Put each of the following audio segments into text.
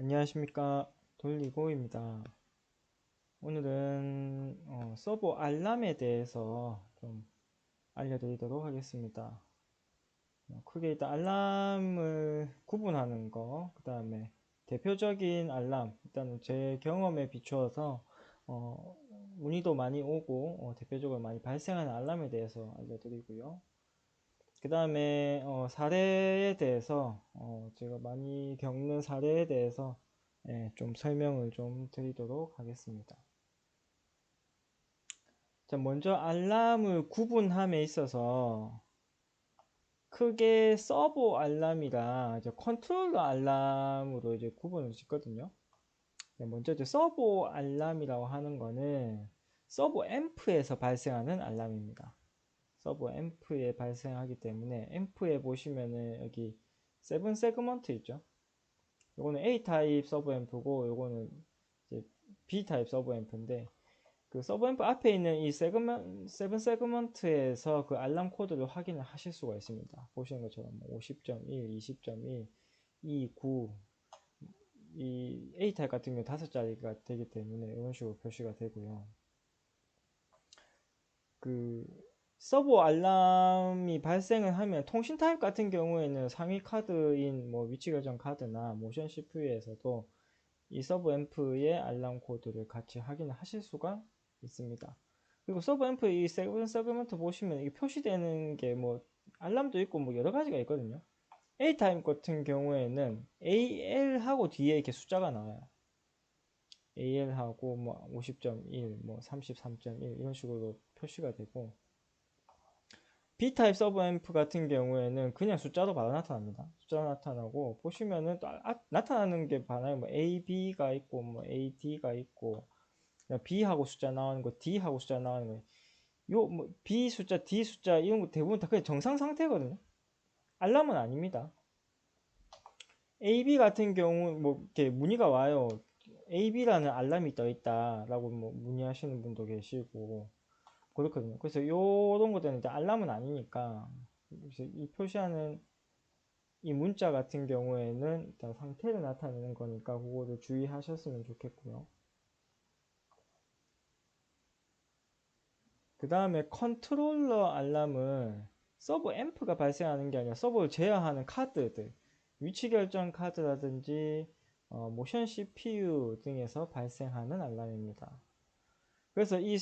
안녕하십니까, 돌리고입니다. 오늘은 서버 알람에 대해서 좀 알려드리도록 하겠습니다. 크게 일단 알람을 구분하는 거, 그 다음에 대표적인 알람, 일단은 제 경험에 비추어서 어, 문의도 많이 오고 대표적으로 많이 발생하는 알람에 대해서 알려드리고요. 그 다음에 사례에 대해서 제가 많이 겪는 사례에 대해서 좀 설명을 좀 드리도록 하겠습니다. 자, 먼저 알람을 구분함에 있어서 크게 서버 알람이랑 이제 컨트롤러 알람으로 이제 구분을 짓거든요. 먼저 이제 서버 알람이라고 하는 거는 서버 앰프에서 발생하는 알람입니다. 서버 앰프에 발생하기 때문에 앰프에 보시면은 여기 세븐 세그먼트 있죠. 요거는 A 타입 서브 앰프고 요거는 이제 B 타입 서브 앰프인데 그 서브 앰프 앞에 있는 이 세븐 세그먼트에서 그 알람 코드를 확인을 하실 수가 있습니다. 보시는 것처럼 50.1, 20.1, 29, 이 A 타입 같은 경우 5자리가 되기 때문에 이런 식으로 표시가 되고요. 그 서버 알람이 발생을 하면 통신 타입 같은 경우에는 상위 카드인 뭐 위치 결정 카드나 모션 CPU에서도 이 서브 앰프의 알람 코드를 같이 확인을 하실 수가 있습니다. 그리고 서브 앰프 이 세븐 세그먼트 보시면 이게 표시되는 게 뭐 알람도 있고 뭐 여러 가지가 있거든요. A 타입 같은 경우에는 AL하고 뒤에 이렇게 숫자가 나와요. AL하고 뭐 50.1, 뭐 33.1 이런 식으로 표시가 되고 B타입 서브 앰프 같은 경우에는 그냥 숫자로 바로 나타납니다. 숫자로 나타나고 보시면은 또 나타나는 게 많아요. 뭐 A, B가 있고 뭐 A, D가 있고 B하고 숫자 나오는 거, D하고 숫자 나오는 거. 요 뭐 B 숫자, D 숫자 이런 거 대부분 다 그냥 정상 상태거든요. 알람은 아닙니다. AB 같은 경우 뭐 이렇게 문의가 와요. AB라는 알람이 떠 있다라고 뭐 문의하시는 분도 계시고 그렇거든요. 그래서 요런 것들은 이제 알람은 아니니까 이 표시하는 이 문자 같은 경우에는 일단 상태를 나타내는 거니까 그거를 주의하셨으면 좋겠고요. 그 다음에 컨트롤러 알람은 서버 앰프가 발생하는 게 아니라 서버를 제어하는 카드들, 위치 결정 카드라든지 모션 CPU 등에서 발생하는 알람입니다. 그래서 이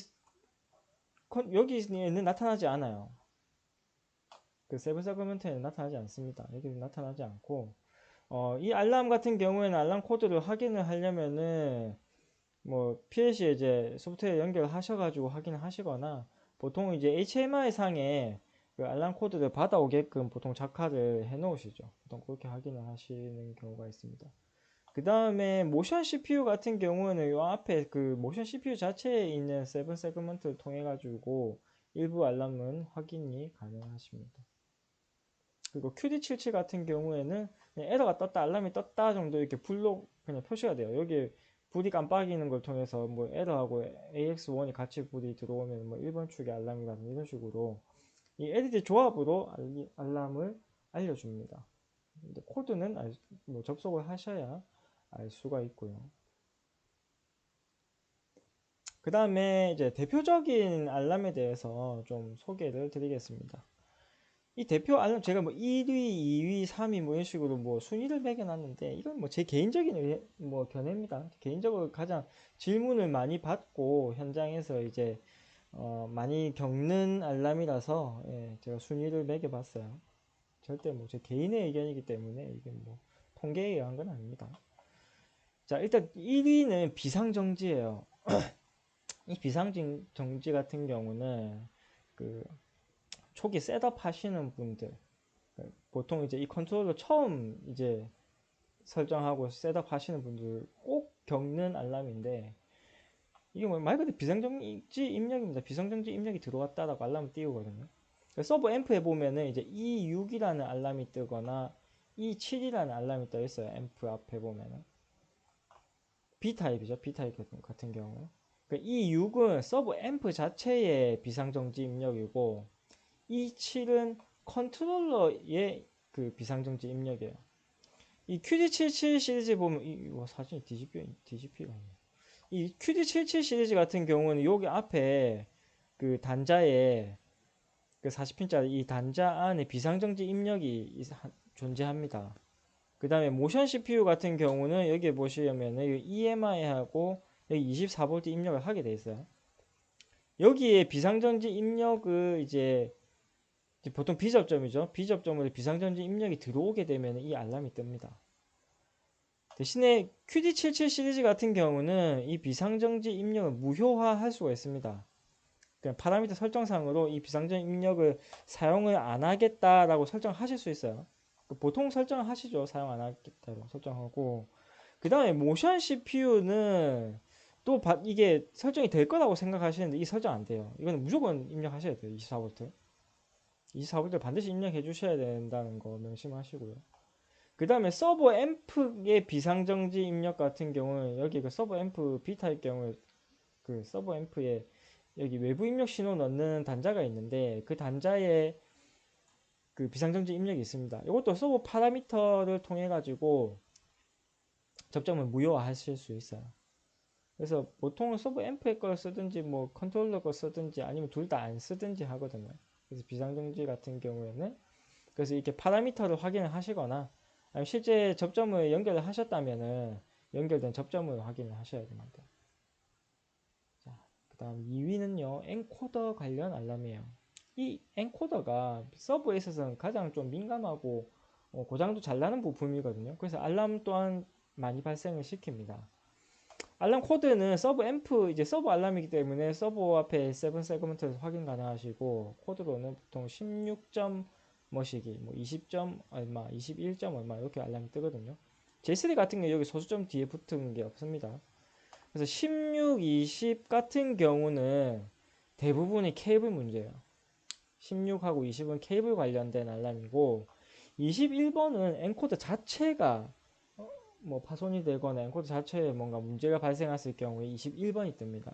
여기에는 나타나지 않아요. 그 세븐 세그먼트에는 나타나지 않습니다. 여기는 나타나지 않고 이 알람 같은 경우에는 알람 코드를 확인을 하려면은 뭐 PLC에 이제 소프트웨어 연결하셔가지고 확인을 하시거나 보통 이제 HMI 상에 그 알람 코드를 받아오게끔 보통 작화를 해 놓으시죠. 보통 그렇게 확인을 하시는 경우가 있습니다. 그 다음에 모션 CPU 같은 경우는 요 앞에 그 모션 CPU 자체에 있는 세븐 세그먼트를 통해 가지고 일부 알람은 확인이 가능하십니다. 그리고 QD77 같은 경우에는 그냥 에러가 떴다, 알람이 떴다 정도 이렇게 불로 그냥 표시가 돼요. 여기 불이 깜빡이는 걸 통해서 뭐 에러하고 AX1이 같이 불이 들어오면 뭐 1번 축의 알람이라든지 이런 식으로 이 LED 조합으로 알람을 알려줍니다. 근데 코드는 뭐 접속을 하셔야 알 수가 있고요. 그 다음에 이제 대표적인 알람에 대해서 좀 소개를 드리겠습니다. 이 대표 알람 제가 뭐 1위, 2위, 3위 뭐 이런 식으로 뭐 순위를 매겨놨는데 이건 뭐 제 개인적인 뭐 견해입니다. 개인적으로 가장 질문을 많이 받고 현장에서 이제 많이 겪는 알람이라서 제가 순위를 매겨봤어요. 절대 뭐 제 개인의 의견이기 때문에 이게 뭐 통계에 의한 건 아닙니다. 자, 일단 1위는 비상정지예요. 이 비상정지 같은 경우는 그 초기 셋업 하시는 분들 보통 이제 이 컨트롤러 처음 이제 설정하고 셋업 하시는 분들 꼭 겪는 알람인데 이게 뭐 말 그대로 비상정지 입력입니다. 비상정지 입력이 들어왔다라고 알람을 띄우거든요. 서버 앰프에 보면은 이제 E6이라는 알람이 뜨거나 E7이라는 알람이 떠 있어요. 앰프 앞에 보면은 B타입이죠. B타입 같은 경우. E6은 서버 앰프 자체의 비상정지 입력이고 E7은 컨트롤러의 그 비상정지 입력이에요. 이 QD77 시리즈 보면 와, 사진이 DGP가 있네. 이 QD77 시리즈 같은 경우는 여기 앞에 그 단자에 그 40핀짜리 이 단자 안에 비상정지 입력이 존재합니다. 그 다음에 모션 CPU 같은 경우는 여기 보시면은 EMI하고 여기 24V 입력을 하게 돼 있어요. 여기에 비상정지 입력을 이제 보통 비접점이죠. 비접점으로 비상정지 입력이 들어오게 되면 이 알람이 뜹니다. 대신에 QD77 시리즈 같은 경우는 이 비상정지 입력을 무효화할 수가 있습니다. 그냥 파라미터 설정상으로 이 비상정지 입력을 사용을 안 하겠다라고 설정하실 수 있어요. 보통 설정을 하시죠. 사용 안 하겠다고 설정하고. 그 다음에 모션 CPU는 또 이게 설정이 될 거라고 생각하시는데 이 설정 안 돼요. 이거는 무조건 입력하셔야 돼요. 24V. 24V 반드시 입력해 주셔야 된다는 거 명심하시고요. 그 다음에 서버 앰프의 비상정지 입력 같은 경우는 여기 그 서버 앰프 B타입 경우에 그 서버 앰프에 여기 외부 입력 신호 넣는 단자가 있는데 그 단자에 그 비상정지 입력이 있습니다. 이것도 서버 파라미터를 통해 가지고 접점을 무효화하실 수 있어요. 그래서 보통은 서버 앰프의 걸 쓰든지 뭐 컨트롤러 걸 쓰든지 아니면 둘 다 안 쓰든지 하거든요. 그래서 비상정지 같은 경우에는 그래서 이렇게 파라미터를 확인을 하시거나 아니면 실제 접점을 연결을 하셨다면은 연결된 접점을 확인을 하셔야 됩니다. 자, 그 다음 2위는요 엔코더 관련 알람이에요. 이 엔코더가 서버에 있어서는 가장 좀 민감하고 고장도 잘 나는 부품이거든요. 그래서 알람 또한 많이 발생을 시킵니다. 알람 코드는 서버 앰프 이제 서버 알람이기 때문에 서버 앞에 7 세그먼트에서 확인 가능하시고 코드로는 보통 16점 뭐시기 뭐 20점 얼마 21점 얼마 이렇게 알람이 뜨거든요. J3 같은 경우 여기 소수점 뒤에 붙은 게 없습니다. 그래서 16, 20 같은 경우는 대부분이 케이블 문제예요. 16하고 20은 케이블 관련된 알람이고 21번은 엔코더 자체가 뭐 파손이 되거나 엔코더 자체에 뭔가 문제가 발생했을 경우에 21번이 뜹니다.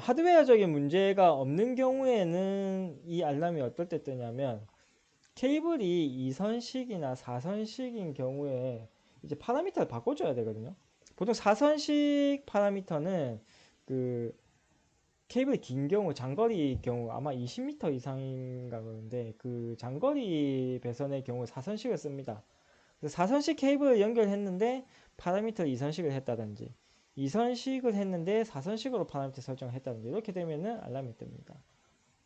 하드웨어적인 문제가 없는 경우에는 이 알람이 어떨 때 뜨냐면 케이블이 2선식이나 4선식인 경우에 이제 파라미터를 바꿔줘야 되거든요. 보통 4선식 파라미터는 그 케이블이 긴 경우 장거리 경우 아마 20m 이상인가 그러는데 그 장거리 배선의 경우 4선식을 씁니다. 4선식 케이블을 연결했는데 파라미터를 2선식을 했다든지 2선식을 했는데 4선식으로 파라미터 설정을 했다든지 이렇게 되면은 알람이 뜹니다.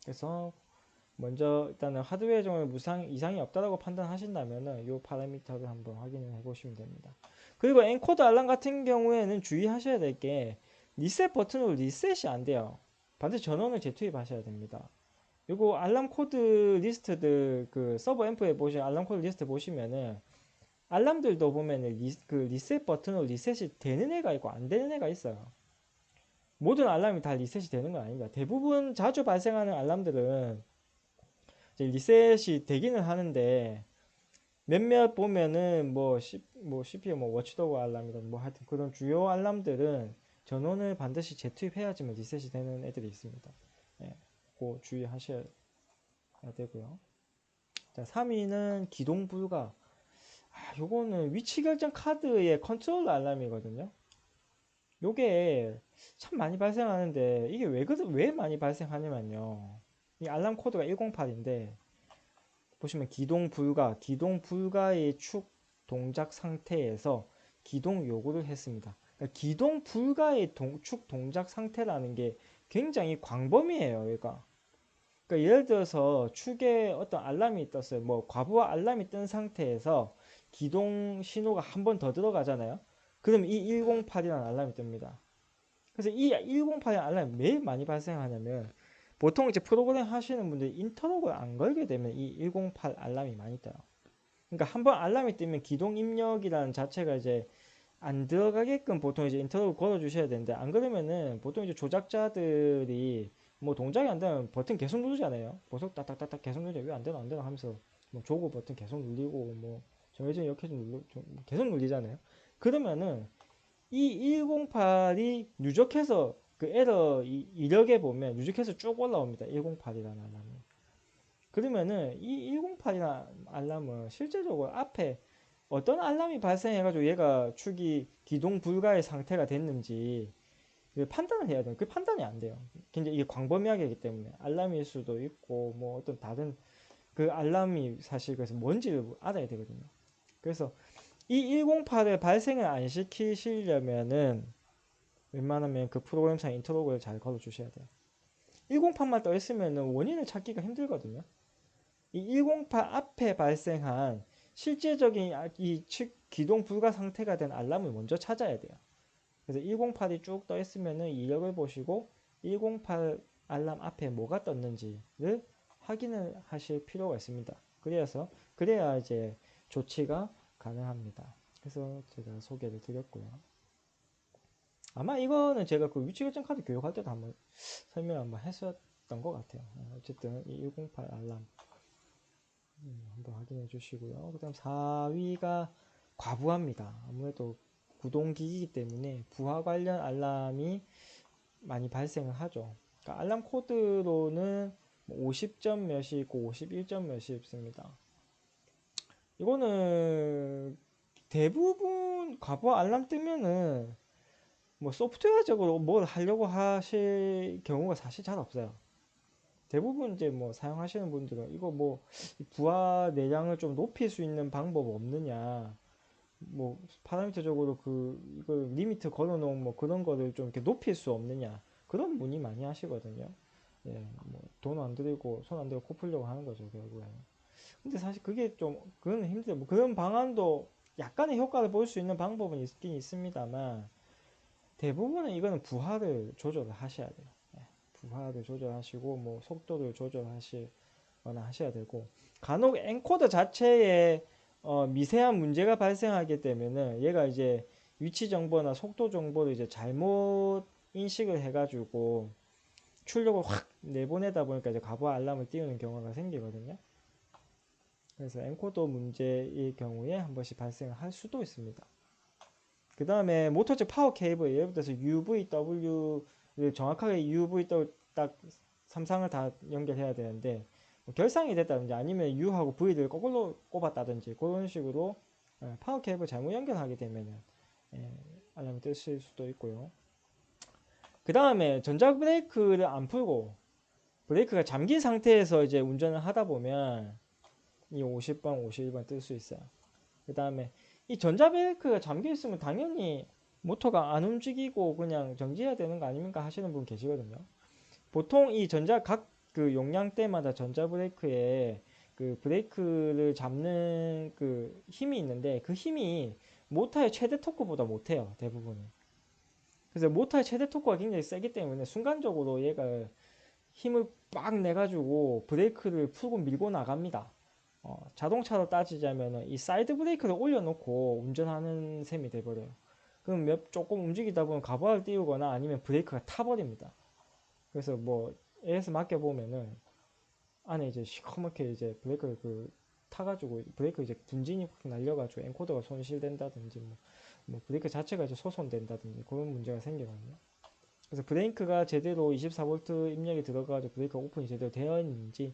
그래서 먼저 일단은 하드웨어적으로 이상이 없다라고 판단하신다면은 이 파라미터를 한번 확인을 해보시면 됩니다. 그리고 엔코더 알람 같은 경우에는 주의하셔야 될 게 리셋 버튼으로 리셋이 안 돼요. 반드시 전원을 재투입하셔야 됩니다. 이거 알람 코드 리스트들 그 서버 앰프에 보시면 알람 코드 리스트 보시면은 알람들도 보면은 그 리셋 버튼으로 리셋이 되는 애가 있고 안 되는 애가 있어요. 모든 알람이 다 리셋이 되는 건 아닙니다. 대부분 자주 발생하는 알람들은 이제 리셋이 되기는 하는데 몇몇 보면은 뭐 CPU 뭐 워치도그 알람이든 뭐 하여튼 그런 주요 알람들은 전원을 반드시 재투입해야지만 리셋이 되는 애들이 있습니다. 예, 그거 주의하셔야 되고요. 자, 3위는 기동 불가. 요거는 위치 결정 카드의 컨트롤러 알람이거든요. 요게 참 많이 발생하는데 이게 왜 많이 발생하냐면요. 이 알람 코드가 108인데 보시면 기동 불가의 축 동작 상태에서 기동 요구를 했습니다. 그러니까 기동 불가의 축 동작 상태라는 게 굉장히 광범위해요. 얘가. 그러니까 예를 들어서 축에 어떤 알람이 떴어요. 뭐 과부하 알람이 뜬 상태에서 기동 신호가 한 번 더 들어가잖아요. 그럼 이 108이라는 알람이 뜹니다. 그래서 이 108이라는 알람이 왜 많이 발생하냐면 보통 이제 프로그램 하시는 분들이 인터럽을 안 걸게 되면 이 108 알람이 많이 떠요. 그러니까 한번 알람이 뜨면 기동 입력이라는 자체가 이제 안 들어가게끔 보통 이제 인터럽을 걸어 주셔야 되는데 안 그러면은 보통 이제 조작자들이 뭐 동작이 안 되면 버튼 계속 누르잖아요. 계속 딱딱딱딱 계속 누르죠. 왜 안 되나 안 되나 하면서 뭐 조고 버튼 계속 눌리고 뭐 정해진 이렇게 좀 계속 눌리잖아요. 그러면은 이 108이 누적해서 그 에러 이력에 보면 누적해서 쭉 올라옵니다. 108이라는 알람이. 그러면은 이 108이라는 알람은 실제적으로 앞에 어떤 알람이 발생해가지고 얘가 축이 기동 불가의 상태가 됐는지 판단을 해야 돼요. 그 판단이 안 돼요. 굉장히 이게 광범위하게 하기 때문에 알람일 수도 있고 뭐 어떤 다른 그 알람이 사실 그래서 뭔지를 알아야 되거든요. 그래서 이 108을 발생을 안 시키시려면은 웬만하면 그 프로그램상 인터로그를 잘 걸어 주셔야 돼요. 108만 떠 있으면은 원인을 찾기가 힘들거든요. 이 108 앞에 발생한 실제적인 이 기동 불가 상태가 된 알람을 먼저 찾아야 돼요. 그래서 108이 쭉 떠 있으면은 이력을 보시고 108 알람 앞에 뭐가 떴는지를 확인을 하실 필요가 있습니다. 그래야 이제 조치가 가능합니다. 그래서 제가 소개를 드렸고요. 아마 이거는 제가 그 위치 결정 카드 교육할 때도 한번 설명 한번 했었던 것 같아요. 어쨌든 이 108 알람 한번 확인해 주시고요. 그 다음 4위가 과부하입니다. 아무래도 구동기기이기 때문에 부하 관련 알람이 많이 발생을 하죠. 그러니까 알람 코드로는 50점 몇이 있고 51점 몇이 있습니다. 이거는 대부분 과부하 알람 뜨면은 뭐 소프트웨어적으로 뭘 하려고 하실 경우가 사실 잘 없어요. 대부분 이제 뭐 사용하시는 분들은 이거 뭐 부하 내량을 좀 높일 수 있는 방법 없느냐, 뭐 파라미터적으로 그 이걸 리미트 걸어놓은 뭐 그런 거를 좀 이렇게 높일 수 없느냐 그런 문의 많이 하시거든요. 예, 뭐 돈 안 들이고 손 안 들이고 코 풀려고 하는 거죠 결국에는. 근데 사실 그게 좀 그건 힘들어요. 뭐 그런 방안도 약간의 효과를 볼 수 있는 방법은 있긴 있습니다만 대부분은 이거는 부하를 조절을 하셔야 돼요. 예, 부하를 조절하시고 뭐 속도를 조절하시거나 하셔야 되고 간혹 엔코더 자체에 미세한 문제가 발생하기 때문에 얘가 이제 위치 정보나 속도 정보를 이제 잘못 인식을 해가지고 출력을 확 내보내다 보니까 이제 과부하 알람을 띄우는 경우가 생기거든요. 그래서 엔코더 문제의 경우에 한 번씩 발생할 수도 있습니다. 그 다음에 모터 쪽 파워 케이블 예를 들어서 UVW를 정확하게 UVW 딱 3상을 다 연결해야 되는데 뭐 결상이 됐다든지 아니면 U하고 V를 거꾸로 꼽았다든지 그런 식으로 파워 케이블 잘못 연결하게 되면은 알람이 뜨실 수도 있고요. 그 다음에 전자 브레이크를 안 풀고 브레이크가 잠긴 상태에서 이제 운전을 하다 보면 이 50번, 51번 뜰 수 있어요. 그 다음에 이 전자브레이크가 잠겨 있으면 당연히 모터가 안 움직이고 그냥 정지해야 되는 거 아닙니까 하시는 분 계시거든요. 보통 이 전자 각 그 용량대마다 전자브레이크에 그 브레이크를 잡는 그 힘이 있는데 그 힘이 모터의 최대 토크보다 못해요 대부분은. 그래서 모터의 최대 토크가 굉장히 세기 때문에 순간적으로 얘가 힘을 빡 내가지고 브레이크를 풀고 밀고 나갑니다. 자동차로 따지자면 이 사이드 브레이크를 올려놓고 운전하는 셈이 돼버려요. 그럼 조금 움직이다 보면 가부하를 띄우거나 아니면 브레이크가 타버립니다. 그래서 뭐 AS 맡겨보면은 안에 이제 시커멓게 이제 브레이크를 타가지고 브레이크 이제 분진이 확 날려가지고 엔코더가 손실된다든지 뭐 브레이크 자체가 이제 소손된다든지 그런 문제가 생기거든요. 그래서 브레이크가 제대로 24V 입력이 들어가지고 브레이크가 오픈이 제대로 되어 있는지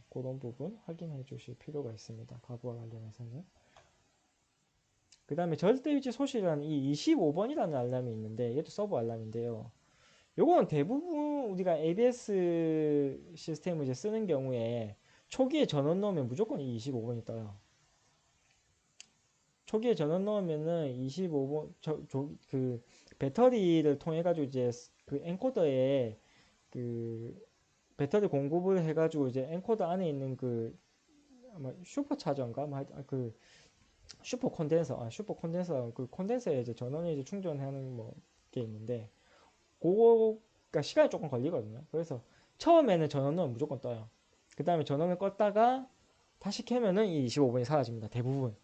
그런 부분 확인해 주실 필요가 있습니다. 가부와 관련해서는. 그 다음에 절대 위치 소실이라는 이 25번이라는 알람이 있는데 이것도 서브 알람인데요. 요거는 대부분 우리가 ABS 시스템을 이제 쓰는 경우에 초기에 전원 넣으면 무조건 이 25번이 떠요. 초기에 전원 넣으면은 25번 그 배터리를 통해 가지고 이제 그 엔코더에 그 배터리 공급을 해가지고 이제 엔코더 안에 있는 그 아마 슈퍼 차저인가 그 슈퍼 콘덴서 그 콘덴서에 이제 전원을 이제 충전하는 뭐 게 있는데 그거가 시간이 조금 걸리거든요. 그래서 처음에는 전원은 무조건 떠요. 그 다음에 전원을 껐다가 다시 켜면은 이 25분이 사라집니다. 대부분.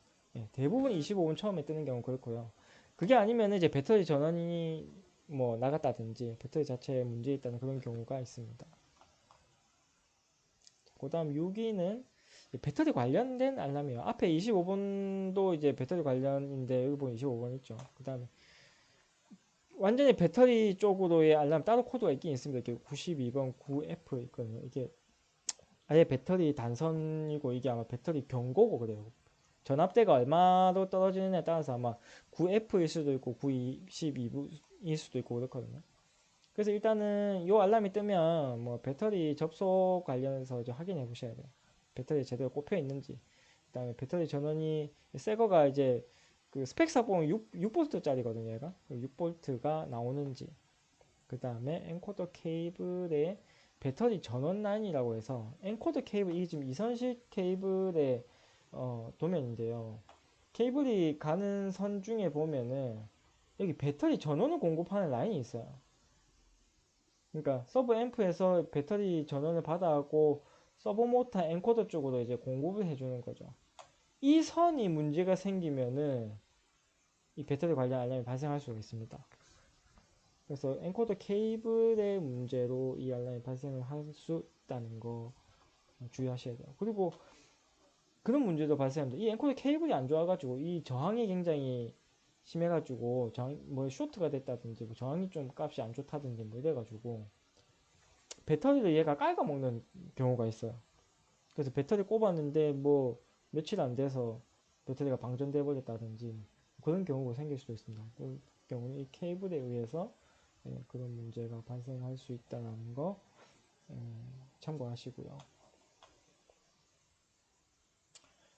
대부분 25분 처음에 뜨는 경우 그렇고요. 그게 아니면 이제 배터리 전원이 뭐 나갔다든지 배터리 자체에 문제 있다는 그런 경우가 있습니다. 그 다음 6위는 배터리 관련된 알람이에요. 앞에 25번도 이제 배터리 관련인데 여기 보면 25번 있죠. 그 다음에 완전히 배터리 쪽으로의 알람 따로 코드가 있긴 있습니다. 이렇게 92번 9F 있거든요. 이게 아예 배터리 단선이고 이게 아마 배터리 경고고 그래요. 전압대가 얼마로 떨어지느냐에 따라서 아마 9F일 수도 있고 912V일 수도 있고 그렇거든요. 그래서 일단은 이 알람이 뜨면 뭐 배터리 접속 관련해서 이제 확인해 보셔야 돼요. 배터리 제대로 꼽혀 있는지. 그다음에 배터리 전원이 새 거가 이제 그 스펙상 보면 6V짜리거든요, 얘가. 6V가 나오는지. 그다음에 엔코더 케이블에 배터리 전원 라인이라고 해서 엔코더 케이블 이게 지금 이선식 케이블의 도면인데요. 케이블이 가는 선 중에 보면은 여기 배터리 전원을 공급하는 라인이 있어요. 그러니까 서브 앰프에서 배터리 전원을 받아갖고 서브 모터 엔코더 쪽으로 이제 공급을 해주는 거죠. 이 선이 문제가 생기면은 이 배터리 관련 알람이 발생할 수가 있습니다. 그래서 엔코더 케이블의 문제로 이 알람이 발생을 할 수 있다는 거 주의하셔야 돼요. 그리고 그런 문제도 발생합니다. 이 엔코더 케이블이 안 좋아가지고 이 저항이 굉장히 심해가지고 뭐 쇼트가 됐다든지 뭐 저항이 좀 값이 안 좋다든지 뭐 이래가지고 배터리를 얘가 깔아먹는 경우가 있어요. 그래서 배터리 꼽았는데 뭐 며칠 안 돼서 배터리가 방전돼 버렸다든지 그런 경우가 생길 수도 있습니다. 그 경우는 이 케이블에 의해서 그런 문제가 발생할 수 있다는 거 참고하시고요.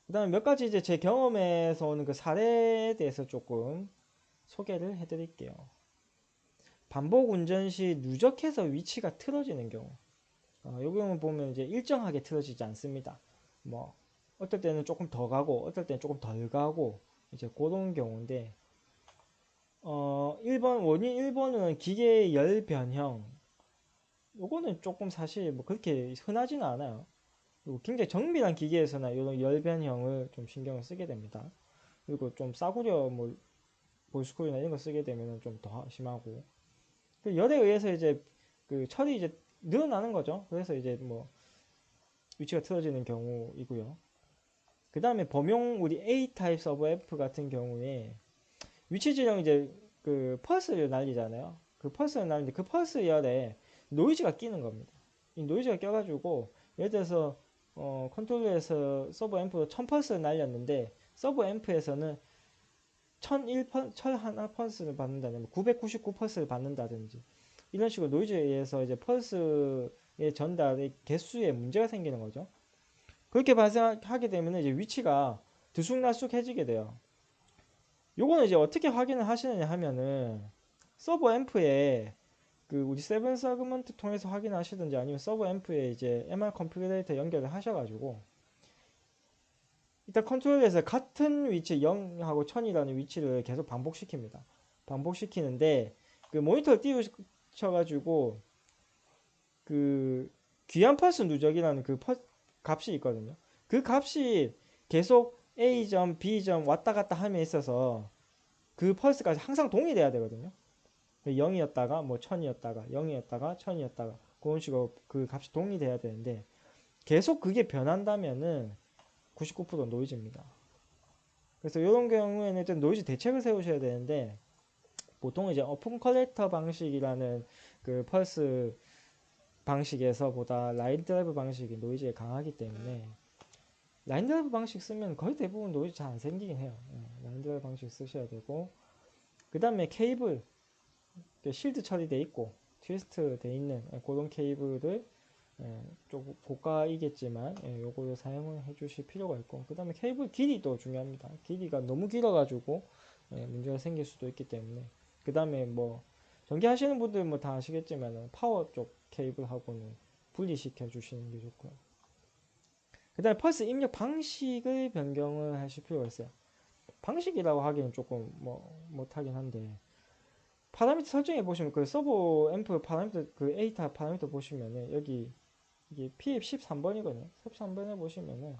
그 다음에 몇 가지 이제 제 경험에서 오는 그 사례에 대해서 조금 소개를 해드릴게요. 반복 운전 시 누적해서 위치가 틀어지는 경우. 요 경우 보면 이제 일정하게 틀어지지 않습니다. 뭐 어떨 때는 조금 더 가고 어떨 때는 조금 덜 가고 이제 그런 경우인데 1번 원인 1번은 기계 열 변형. 요거는 조금 사실 뭐 그렇게 흔하지는 않아요. 그리고 굉장히 정밀한 기계에서나 이런 열 변형을 좀 신경을 쓰게 됩니다. 그리고 좀 싸구려 뭐 볼스코이나 이런 거 쓰게 되면 좀 더 심하고 그 열에 의해서 이제 그 철이 이제 늘어나는 거죠. 그래서 이제 뭐 위치가 틀어지는 경우이고요. 그 다음에 범용 우리 A 타입 서버 F 같은 경우에 위치 지령 이제 그 펄스를 날리잖아요. 그 펄스를 날리는데 그 펄스 열에 노이즈가 끼는 겁니다. 이 노이즈가 껴가지고 예를 들어서 컨트롤러에서 서버 앰프로 1000펄스를 날렸는데 서버 앰프에서는 1001 펄스를 받는다든지 999펄스를 받는다든지 이런 식으로 노이즈에 의해서 이제 펄스의 전달의 개수에 문제가 생기는 거죠. 그렇게 발생하게 되면 이제 위치가 들쑥날쑥해지게 돼요. 요거는 이제 어떻게 확인을 하시느냐 하면은 서버 앰프에 그 우리 세븐 세그먼트 통해서 확인하시든지 아니면 서버 앰프에 이제 MR 컴퓨레이터 연결을 하셔가지고 일단 컨트롤에서 같은 위치 0하고 1000이라는 위치를 계속 반복시킵니다. 반복시키는데 그 모니터를 띄우셔가지고 그 귀한 펄스 누적이라는 그 값이 있거든요. 그 값이 계속 A점, B점 왔다 갔다 함에 있어서 그 펄스까지 항상 동일해야 되거든요. 0이었다가 뭐 1000이었다가 0이었다가 1000이었다가 그런 식으로 그 값이 동일해야 되는데 계속 그게 변한다면은 99% 노이즈입니다. 그래서 이런 경우에는 좀 노이즈 대책을 세우셔야 되는데 보통 이제 오픈 컬렉터 방식이라는 그 펄스 방식에서보다 라인 드라이브 방식이 노이즈에 강하기 때문에 라인 드라이브 방식 쓰면 거의 대부분 노이즈 잘 안 생기긴 해요. 라인 드라이브 방식 쓰셔야 되고 그 다음에 케이블 실드 처리돼 있고 트위스트 돼 있는 그런 케이블을 좀 고가이겠지만 요거를 사용을 해주실 필요가 있고 그 다음에 케이블 길이도 중요합니다. 길이가 너무 길어가지고 문제가 생길 수도 있기 때문에 그 다음에 뭐 전기 하시는 분들 뭐 다 아시겠지만 파워 쪽 케이블하고는 분리시켜 주시는 게 좋고요. 그 다음에 펄스 입력 방식을 변경을 하실 필요가 있어요. 방식이라고 하기는 조금 뭐 못하긴 한데 파라미터 설정해 보시면 그 서버 앰프 파라미터 그 A타 파라미터 보시면은 여기 이게 PF 13번이거든요. 13번에 보시면은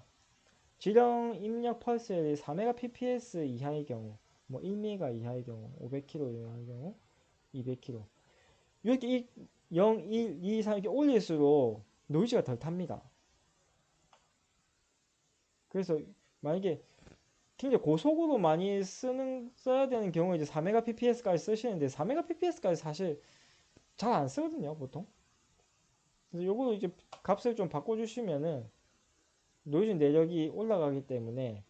지령 입력 펄스율이 4메가ppс 이하의 경우, 뭐 1메가 이하의 경우, 500kHz 이하의 경우, 200kHz 이렇게 0, 1, 2, 3 이렇게 올릴수록 노이즈가 덜 탑니다. 그래서 만약에 굉장히 고속으로 많이 써야 되는 경우에 이제 4메가pps까지 쓰시는데 4메가pps까지 사실 잘 안 쓰거든요, 보통. 그래서 요거 이제 값을 좀 바꿔주시면은 노이즈 내력이 올라가기 때문에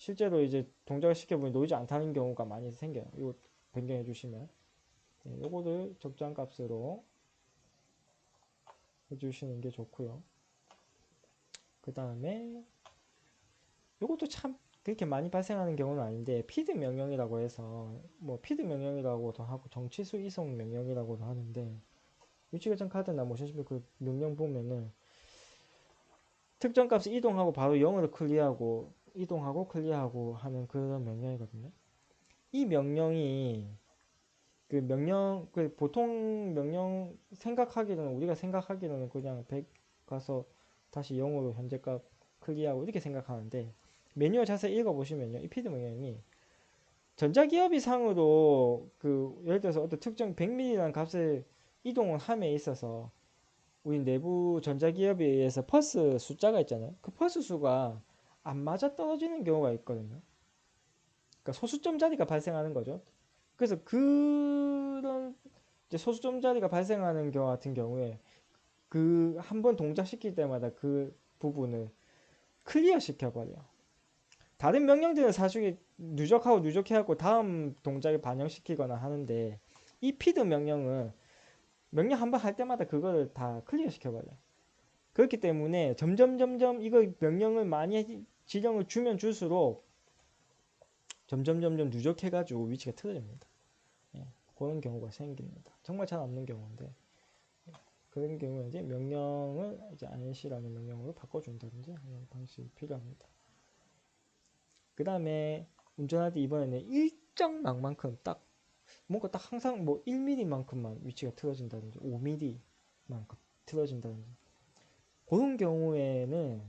실제로 이제 동작을 시켜보니 놓이지 않다는 경우가 많이 생겨요. 이거 변경해 주시면. 네, 요거를 적정한 값으로 해주시는 게 좋고요. 그 다음에 요것도 참 그렇게 많이 발생하는 경우는 아닌데 피드 명령이라고 해서 뭐 피드 명령이라고도 하고 정치수 이송 명령이라고도 하는데 위치결정 카드나 모션 시뮬 그 명령 보면은 특정 값을 이동하고 바로 0으로 클리어하고 이동하고 클리어하고 하는 그런 명령이거든요. 이 명령이 그 보통 명령 생각하기로는 우리가 생각하기로는 그냥 100 가서 다시 0으로 현재값 클리어하고 이렇게 생각하는데 매뉴얼 자세히 읽어보시면요. 이 피드 명령이 전자기업이 상으로 그 예를 들어서 어떤 특정 100mm라는 값을 이동을 함에 있어서 우리 내부 전자기업에 의해서 퍼스 숫자가 있잖아요. 그 퍼스 수가 안 맞아 떨어지는 경우가 있거든요. 그러니까 소수점 자리가 발생하는 거죠. 그래서 그런 이제 소수점 자리가 발생하는 경우 같은 경우에 그 한 번 동작시킬 때마다 그 부분을 클리어 시켜버려요. 다른 명령들은 사실 누적하고 누적해갖고 다음 동작에 반영시키거나 하는데 이 피드 명령은 명령 한 번 할 때마다 그거를 다 클리어 시켜버려요. 그렇기 때문에 점점 이거 명령을 많이 지령을 주면 줄수록 점점 누적해가지고 위치가 틀어집니다. 예, 그런 경우가 생깁니다. 정말 잘 없는 경우인데 그런 경우에 이제 명령을 이제 INC라는 명령으로 바꿔준다든지 하는 방식이 필요합니다. 그 다음에 운전할 때 이번에는 일정망만큼 딱 뭔가 딱 항상 뭐 1mm만큼만 위치가 틀어진다든지 5mm만큼 틀어진다든지 그런 경우에는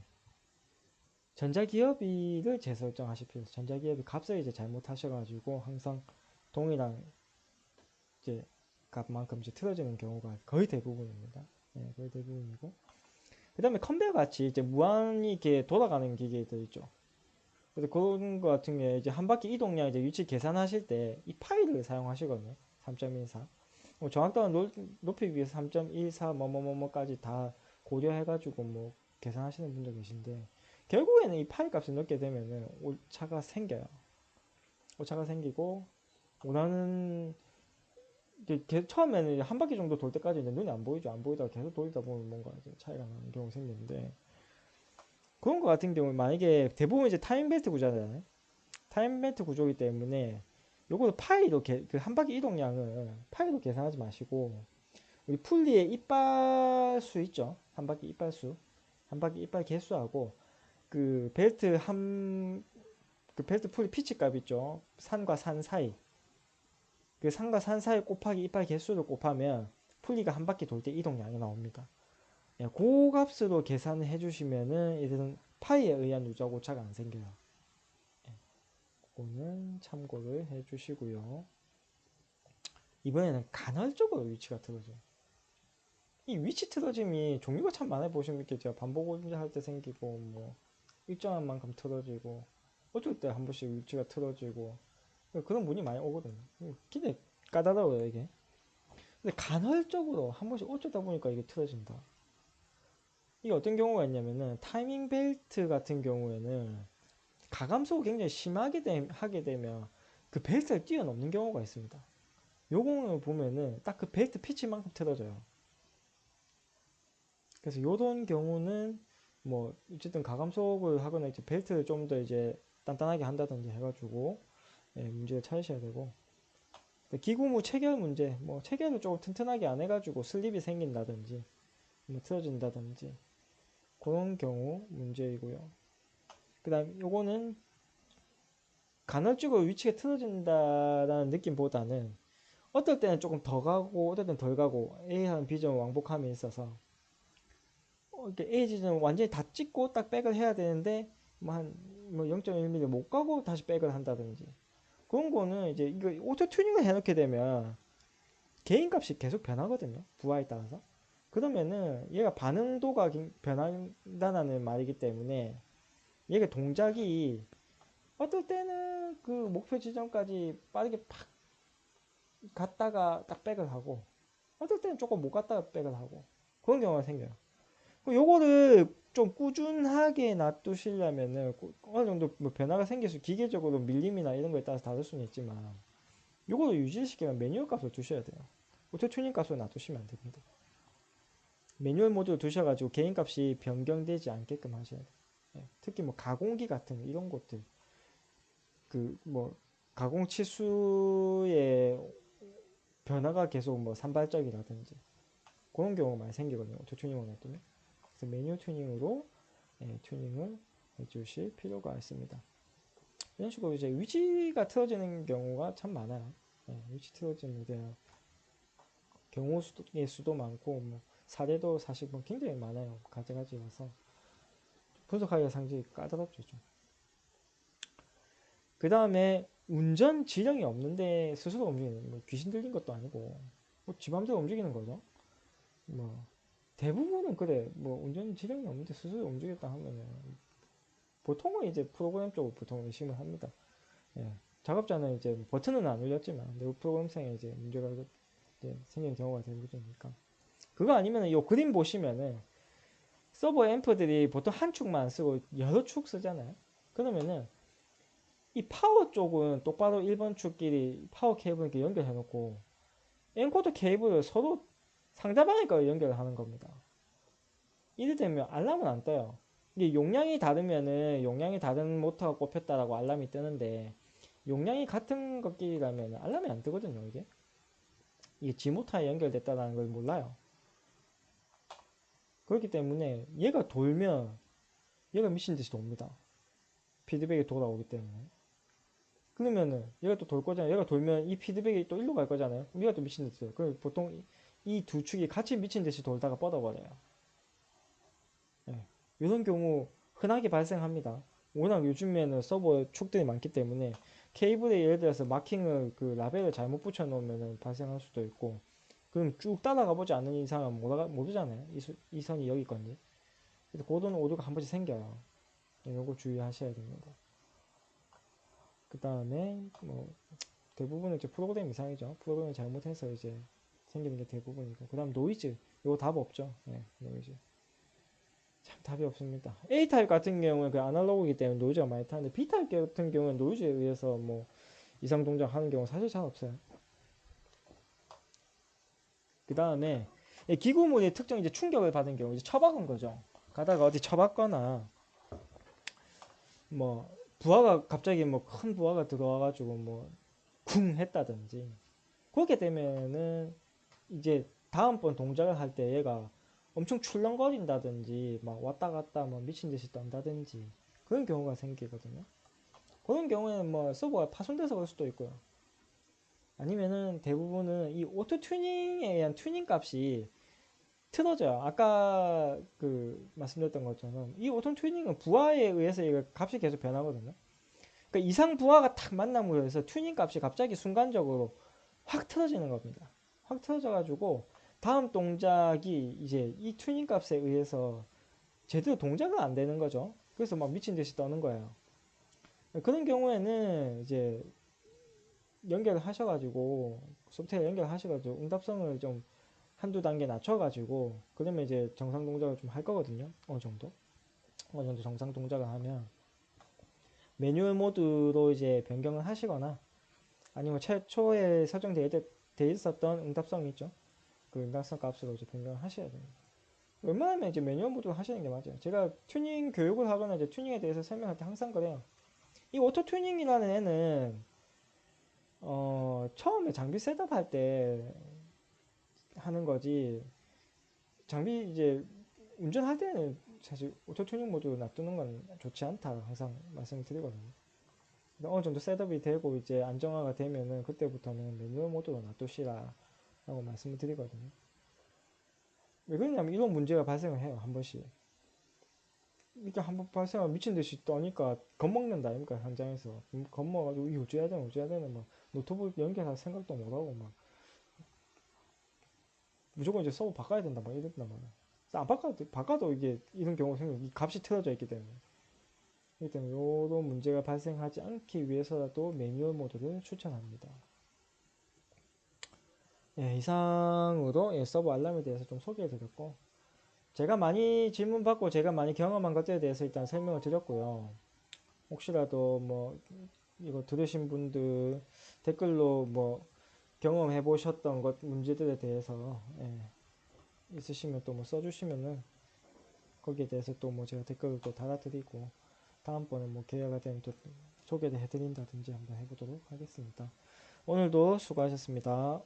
전자기업이를 재설정하실 필요 있어요. 전자기업이 값을 이제 잘못하셔가지고 항상 동일한 이제 값만큼 이제 틀어지는 경우가 거의 대부분입니다. 네, 거의 대부분이고. 그 다음에 컨베어 같이 이제 무한히 이렇게 돌아가는 기계들 있죠. 그래서 그런 거 같은 게 이제 한 바퀴 이동량 이제 위치 계산하실 때 이 파일을 사용하시거든요. 3.14. 뭐 정확도는 높이기 위해서 3.14 뭐뭐뭐뭐까지 다 고려해가지고 뭐 계산하시는 분도 계신데 결국에는 이 파일 값을 넣게 되면은 오차가 생겨요. 오차가 생기고 원하는 처음에는 한 바퀴 정도 돌 때까지 이제 눈이 안 보이죠. 안 보이다가 계속 돌리다 보면 뭔가 이제 차이가 나는 경우가 생기는데 그런 거 같은 경우에 만약에 대부분 이제 타임벨트 구조잖아요. 타임벨트 구조이기 때문에 요거도 파이로 그 한 바퀴 이동량을 파이로 계산하지 마시고 우리 풀리의 이빨 수 있죠. 한 바퀴 이빨 수, 한 바퀴 이빨 개수하고 그 벨트 그 벨트 풀리 피치 값 있죠. 산과 산 사이 그 산과 산 사이 곱하기 이빨 개수를 곱하면 풀리가 한 바퀴 돌 때 이동량이 나옵니다. 예, 그 값으로 계산을 해주시면은 이들은 파이에 의한 누적 오차가 안 생겨요. 예, 그거는 참고를 해주시고요. 이번에는 간헐적으로 위치가 틀어져요. 이 위치 틀어짐이 종류가 참 많아요. 보시면 이렇게 제가 반복 운전할 때 생기고 뭐 일정한 만큼 틀어지고 어쩔 때 한 번씩 위치가 틀어지고 그런 분이 많이 오거든요. 근데 까다로워요 이게. 근데 간헐적으로 한 번씩 어쩌다 보니까 이게 틀어진다. 이게 어떤 경우가 있냐면은 타이밍 벨트 같은 경우에는 가감속을 굉장히 심하게 하게 되면 그 벨트를 뛰어넘는 경우가 있습니다. 요거를 보면은 딱 그 벨트 피치만큼 틀어져요. 그래서 요런 경우는 뭐 어쨌든 가감속을 하거나 이제 벨트를 좀 더 이제 단단하게 한다든지 해가지고 예, 문제를 찾으셔야 되고 기구무 체결 문제 뭐 체결을 조금 튼튼하게 안 해가지고 슬립이 생긴다든지 뭐 틀어진다든지 그런 경우 문제이고요. 그 다음 요거는 간헐적으로 위치가 틀어진다라는 느낌보다는 어떨 때는 조금 더 가고 어떨 때는 덜 가고 A하는 B점 왕복함에 있어서 이렇게 A 지점 완전히 다 찍고 딱 백을 해야 되는데 뭐 0.1mm 못 가고 다시 백을 한다든지 그런 거는 이제 이거 오토 튜닝을 해놓게 되면 개인 값이 계속 변하거든요. 부하에 따라서. 그러면은 얘가 반응도가 변한다는 말이기 때문에 얘가 동작이 어떨 때는 그 목표 지점까지 빠르게 팍 갔다가 딱 백을 하고 어떨 때는 조금 못 갔다가 백을 하고 그런 경우가 생겨요. 요거를 좀 꾸준하게 놔두시려면은 어느 정도 뭐 변화가 생길 수 기계적으로 밀림이나 이런 거에 따라서 다를 수는 있지만 요거를 유지시키면 매뉴얼 값을 두셔야 돼요. 오토 튜닝 값을 놔두시면 안 됩니다. 매뉴얼 모드로 두셔가지고 개인 값이 변경되지 않게끔 하셔야 돼요. 예, 특히 뭐 가공기 같은 이런 것들 그 뭐 가공 치수의 변화가 계속 뭐 산발적이라든지 그런 경우가 많이 생기거든요. 오토 튜닝을 놔두면. 그래서 매뉴얼 튜닝으로 튜닝을 해주실 필요가 있습니다. 이런 식으로 이제 위치가 틀어지는 경우가 참 많아요. 위치 틀어짐에 대한 경우의 수도 많고 뭐 사례도 사실 뭐 굉장히 많아요. 가지가지라서 분석하기가 상당히 까다롭죠. 좀. 그 다음에 운전 지령이 없는데 스스로 움직이는 뭐 귀신 들린 것도 아니고 뭐지 맘대로 움직이는 거죠. 뭐 대부분은 그래 뭐 운전 지령이 없는데 스스로 움직였다 하면은 보통은 이제 프로그램 쪽으로 보통 의심을 합니다. 예. 작업자는 이제 버튼은 안 눌렸지만 내부 프로그램상에 이제 문제가 이제 생기는 경우가 대부분이니까 그거 아니면 이 그림 보시면은 서버 앰프들이 보통 한 축만 쓰고 여러 축 쓰잖아요. 그러면은 이 파워 쪽은 똑바로 1번 축끼리 파워 케이블 이렇게 연결해 놓고 엔코더 케이블을 서로 상대방의 거 연결을 하는 겁니다. 이래 되면 알람은 안 떠요. 이게 용량이 다르면은 용량이 다른 모터가 꼽혔다라고 알람이 뜨는데 용량이 같은 것끼리라면 알람이 안 뜨거든요. 이게 G 모터에 연결됐다는 걸 몰라요. 그렇기 때문에 얘가 돌면 얘가 미친 듯이 돕니다. 피드백이 돌아오기 때문에. 그러면은 얘가 또 돌 거잖아요. 얘가 돌면 이 피드백이 또 일로 갈 거잖아요. 그럼 얘가 또 미친 듯이 돼요. 그럼 보통 이 두 축이 같이 미친 듯이 돌다가 뻗어버려요. 예. 이런 경우 흔하게 발생합니다. 워낙 요즘에는 서버 축들이 많기 때문에 케이블에 예를 들어서 마킹을 그 라벨을 잘못 붙여 놓으면 발생할 수도 있고 그럼 쭉 따라가 보지 않는 이상은 모르잖아요. 이 선이 여기 건지. 그래서 그런 오류가 한 번씩 생겨요. 이거 주의하셔야 됩니다. 그 다음에 뭐 대부분은 이제 프로그램 이상이죠. 프로그램을 잘못해서 이제 생기는 게 대부분이고 그 다음 노이즈 이거 답 없죠. 노이즈 참 답이 없습니다. A타입 같은 경우는 그 아날로그이기 때문에 노이즈가 많이 타는데 B타입 같은 경우는 노이즈에 의해서 뭐 이상 동작하는 경우 사실 잘 없어요. 그 다음에 기구물이 특정 이제 충격을 받은 경우 이제 처박은 거죠. 가다가 어디 처박거나 뭐 부하가 갑자기 뭐 큰 부하가 들어와가지고 뭐 쿵 했다든지 그렇게 되면은 이제 다음번 동작을 할 때 얘가 엄청 출렁거린다든지 막 왔다 갔다 뭐 미친 듯이 떤다든지 그런 경우가 생기거든요. 그런 경우에는 뭐 서버가 파손돼서 그럴 수도 있고요. 아니면은 대부분은 이 오토 튜닝에 의한 튜닝 값이 틀어져요. 아까 그 말씀드렸던 것처럼 이 오토 튜닝은 부하에 의해서 이거 값이 계속 변하거든요. 그러니까 이상 부하가 탁 만남으로 해서 튜닝 값이 갑자기 순간적으로 확 틀어지는 겁니다. 확 틀어져가지고 다음 동작이 이제 이 튜닝 값에 의해서 제대로 동작은 안 되는 거죠. 그래서 막 미친 듯이 떠는 거예요. 그런 경우에는 이제 연결을 하셔가지고 소프트웨어 연결하셔가지고 응답성을 좀 한두 단계 낮춰가지고 그러면 이제 정상 동작을 좀 할 거거든요. 어느 정도 정상 동작을 하면 매뉴얼 모드로 이제 변경을 하시거나 아니면 최초에 설정되어 있었던 응답성이 있죠. 그 응답성 값으로 이제 변경을 하셔야 됩니다. 웬만하면 이제 매뉴얼 모드로 하시는 게 맞아요. 제가 튜닝 교육을 하거나 이제 튜닝에 대해서 설명할 때 항상 그래요. 이 오토 튜닝이라는 애는 처음에 장비 셋업할 때 하는 거지. 장비 이제 운전할 때는 사실 오토 튜닝 모드 놔두는 건 좋지 않다 항상 말씀을 드리거든요. 어느 정도 셋업이 되고 이제 안정화가 되면은 그때부터는 매뉴얼 모드로 놔두시라 라고 말씀을 드리거든요. 왜 그러냐면 이런 문제가 발생을 해요 한 번씩. 이게 한 번 발생하면 미친 듯이 떠니까 겁먹는다 아닙니까 현장에서 겁먹어가지고 이거 어찌해야 되나 막 노트북 연결할 생각도 못하고 막 무조건 이제 서버 바꿔야 된다 막 이랬단 말이야. 안 바꿔도 이게 이런 경우 생겨 값이 틀어져 있기 때문에 그렇기 때문에 이런 문제가 발생하지 않기 위해서라도 매뉴얼 모드를 추천합니다. 이상으로 서버 알람에 대해서 좀 소개해 드렸고 제가 많이 질문 받고 제가 많이 경험한 것들에 대해서 일단 설명을 드렸고요. 혹시라도 뭐 이거 들으신 분들 댓글로 뭐 경험해 보셨던 것 문제들에 대해서 있으시면 또 뭐 써주시면은 거기에 대해서 또 뭐 제가 댓글을 또 달아드리고 다음번에 뭐 기회가 되면 또 소개를 해드린다든지 한번 해보도록 하겠습니다. 오늘도 수고하셨습니다.